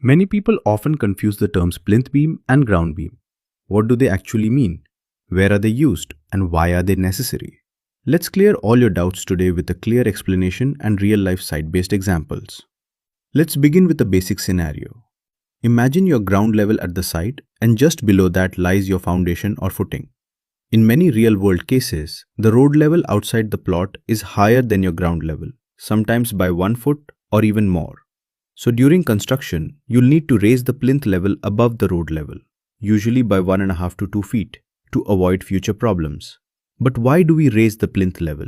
Many people often confuse the terms plinth beam and ground beam. What do they actually mean? Where are they used? And why are they necessary? Let's clear all your doubts today with a clear explanation and real-life site-based examples. Let's begin with a basic scenario. Imagine your ground level at the site and just below that lies your foundation or footing. In many real-world cases, the road level outside the plot is higher than your ground level, sometimes by 1 foot or even more. So during construction, you'll need to raise the plinth level above the road level, usually by 1.5 to 2 feet, to avoid future problems. But why do we raise the plinth level?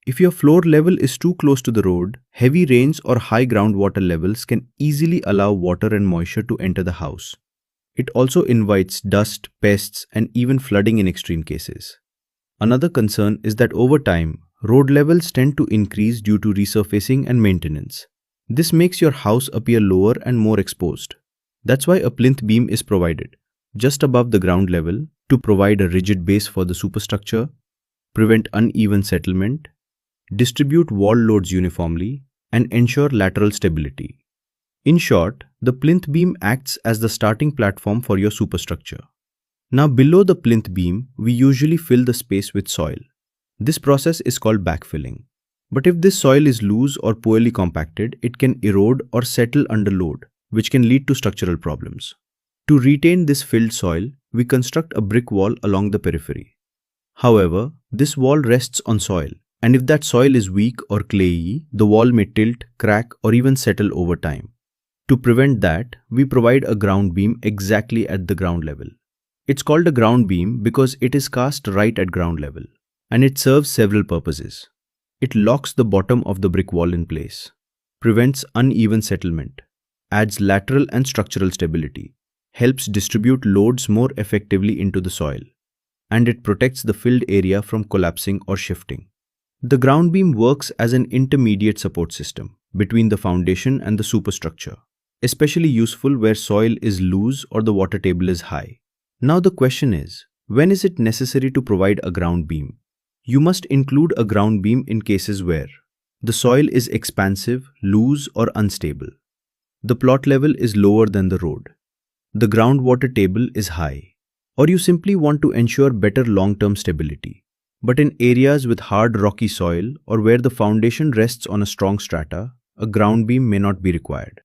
If your floor level is too close to the road, heavy rains or high groundwater levels can easily allow water and moisture to enter the house. It also invites dust, pests, and even flooding in extreme cases. Another concern is that over time, road levels tend to increase due to resurfacing and maintenance. This makes your house appear lower and more exposed. That's why a plinth beam is provided, just above the ground level, to provide a rigid base for the superstructure, prevent uneven settlement, distribute wall loads uniformly, and ensure lateral stability. In short, the plinth beam acts as the starting platform for your superstructure. Now below the plinth beam, we usually fill the space with soil. This process is called backfilling. But if this soil is loose or poorly compacted, it can erode or settle under load, which can lead to structural problems. To retain this filled soil, we construct a brick wall along the periphery. However, this wall rests on soil, and if that soil is weak or clayey, the wall may tilt, crack, or even settle over time. To prevent that, we provide a ground beam exactly at the ground level. It's called a ground beam because it is cast right at ground level, and it serves several purposes. It locks the bottom of the brick wall in place, prevents uneven settlement, adds lateral and structural stability, helps distribute loads more effectively into the soil, and it protects the filled area from collapsing or shifting. The ground beam works as an intermediate support system between the foundation and the superstructure, especially useful where soil is loose or the water table is high. Now the question is, when is it necessary to provide a ground beam? You must include a ground beam in cases where the soil is expansive, loose, or unstable. The plot level is lower than the road. The groundwater table is high. Or you simply want to ensure better long-term stability. But in areas with hard rocky soil or where the foundation rests on a strong strata, a ground beam may not be required.